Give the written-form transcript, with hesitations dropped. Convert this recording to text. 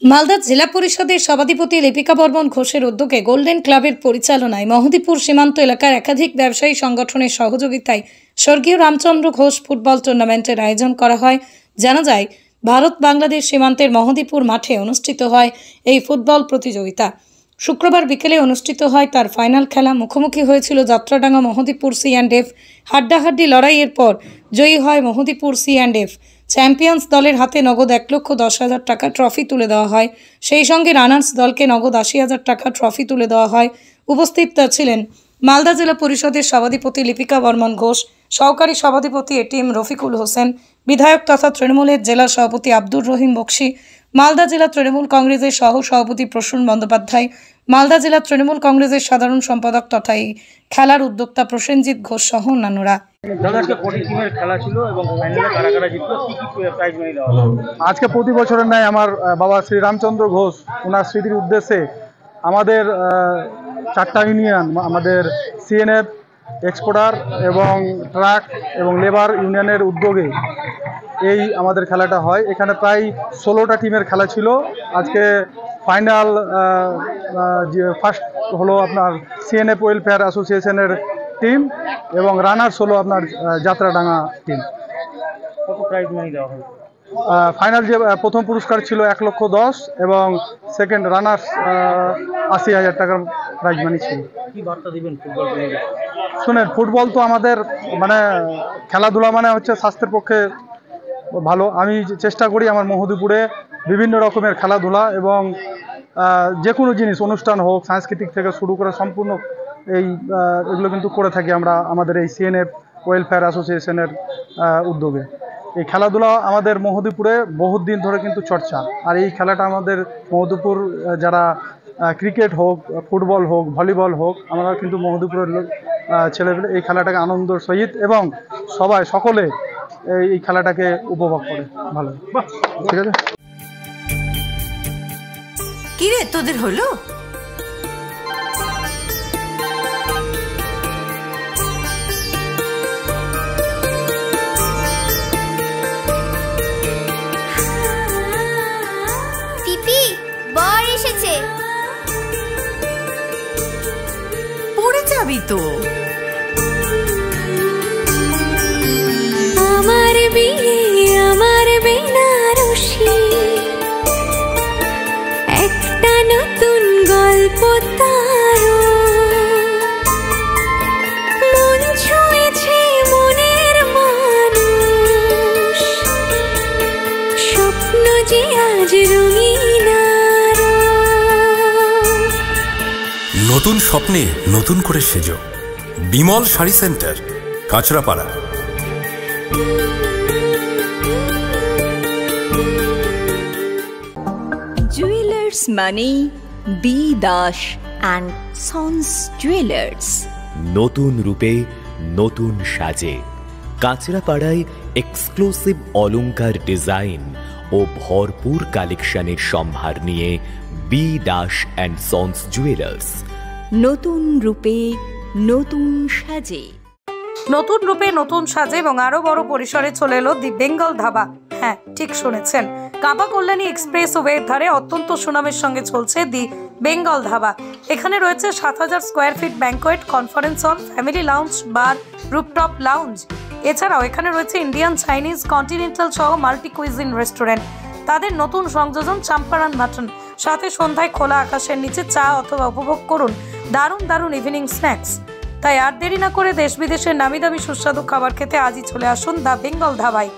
মালদা জেলা পরিষদের সভাধিপতি লিপিকা বর্মন ঘোষের উদ্যোগে গোল্ডেন ক্লাবের পরিচালনায় মহদীপুর সীমান্ত এলাকার একাধিক ব্যবসায়ী সংগঠনের সহযোগিতায় স্বর্গীয় রামচন্দ্র ঘোষ ফুটবল টুর্নামেন্টের আয়োজন করা হয়। জানা যায়, ভারত বাংলাদেশ সীমান্তের মহদীপুর মাঠে অনুষ্ঠিত হয় এই ফুটবল প্রতিযোগিতা। শুক্রবার বিকেলে অনুষ্ঠিত হয় তার ফাইনাল খেলা। মুখোমুখি হয়েছিল যাত্রাডাঙ্গা মহদীপুর C&F। হাড্ডাহাড্ডি লড়াইয়ের পর জয়ী হয় মহদীপুর C&F। চ্যাম্পিয়ন্স দলের হাতে নগদ 1,10,000 টাকা ট্রফি তুলে দেওয়া হয়। সেই সঙ্গে রানার্স দলকে নগদ 80,000 টাকা ট্রফি তুলে দেওয়া হয়। উপস্থিত ছিলেন মালদা জেলা পরিষদের সভাধিপতি লিপিকা বর্মন ঘোষ, সহকারী সভাধিপতি ATM রফিকুল হোসেন, বিধায়ক তথা তৃণমূলের জেলা সভাপতি আব্দুর রহিম বক্সি, মালদা জেলা তৃণমূল কংগ্রেসের সহ সভাপতি প্রসূন বন্দ্যোপাধ্যায়, মালদা জেলা তৃণমূল কংগ্রেসের সাধারণ সম্পাদক তথা এই খেলার উদ্যোক্তা প্রসেনজিৎ ঘোষ সহ অন্যান্যরা। আজকে প্রতি বছরের ন্যায় আমার বাবা শ্রী রামচন্দ্র ঘোষ ওনার স্মৃতির উদ্দেশ্যে আমাদের 4টা ইউনিয়ন, আমাদের C&F, এক্সপোর্টার এবং ট্রাক এবং লেবার ইউনিয়নের উদ্যোগে এই আমাদের খেলাটা হয়। এখানে প্রায় 16টা টিমের খেলা ছিল। আজকে ফাইনাল ফার্স্ট হলো আপনার C&F ওয়েলফেয়ার অ্যাসোসিয়েশনের টিম এবং রানার্স হলো আপনার যাত্রাডাঙ্গা টিম। কত প্রাইজ মানি দেওয়া হয়? ফাইনাল যে প্রথম পুরস্কার ছিল 1,10,000 এবং সেকেন্ড রানার্স 80,000 টাকার প্রাইজ মানি ছিল। কি বার্তা দিবেন ফুটবল প্রেমীদের? শুনেন, ফুটবল তো আমাদের মানে খেলাধুলা মানে হচ্ছে স্বাস্থ্যের পক্ষে ভালো। আমি চেষ্টা করি আমার মহদীপুরে বিভিন্ন রকমের খেলাধুলা এবং যে কোনো জিনিস, অনুষ্ঠান হোক, সাংস্কৃতিক থেকে শুরু করে সম্পূর্ণ এগুলো কিন্তু করে থাকি আমরা আমাদের এই C&F ওয়েলফেয়ার অ্যাসোসিয়েশনের উদ্যোগে। এই খেলাধুলা আমাদের মহদীপুরে বহুত দিন ধরে কিন্তু চর্চা। আর এই খেলাটা আমাদের মহদীপুর যারা ক্রিকেট হোক, ফুটবল হোক, ভলিবল হোক, আমরা কিন্তু মহদীপুরের ছেলেপেলে এই খেলাটাকে আনন্দের সহিত এবং সকলে এই খেলাটাকে উপভোগ করে। ভালো, ঠিক আছে। কি রে তোদের হলো? পিপি, বর এসেছে। পড়ে যাবি তো। আমার বিয়ে, আমার বেনারসি, একটা নতুন গল্প তার। মন ছুঁয়েছে মনের মানুষ, স্বপ্ন যে আজ রঙিন। নতুন স্বপ্নে নতুন করে সেজো। বিমল শাড়ি সেন্টার, কাঁচরাপাড়া। জুয়েলার্স মানে B Das and sons jewellers. নতুন রূপে নতুন সাজে কাঁচরাপাড়ায় এক্সক্লুসিভ অলংকার ডিজাইন ও ভরপুর কালেকশনের সম্ভার নিয়ে B Das and sons jewellers. নতুন রূপে নতুন সাজে। নতুন রূপে নতুন সাজে এবং আরো বড় পরিসরে চলে এলো দি বেঙ্গল ধাবা। হ্যাঁ, ঠিক শুনেছেন, কাঁপা কল্যাণী এক্সপ্রেস ওয়ের ধারে অত্যন্ত সুনামের সঙ্গে চলছে দি বেঙ্গল ধাবা। এখানে রয়েছে 7,000 square feet banquet, conference hall, family lounge, bar, rooftop lounge. এছাড়াও এখানে রয়েছে ইন্ডিয়ান, চাইনিজ, কন্টিনেন্টাল সহ মাল্টি কুইজিন রেস্টুরেন্ট। তাদের নতুন সংযোজন চাম্পারান মাটন। সাথে সন্ধ্যায় খোলা আকাশের নিচে চা অথবা উপভোগ করুন দারুণ দারুণ ইভিনিং স্ন্যাক্স। তাই আর দেরি না করে দেশ বিদেশের নামি দামি সুস্বাদু খাবার খেতে আজই চলে আসুন দ্য বেঙ্গল ধাবায়।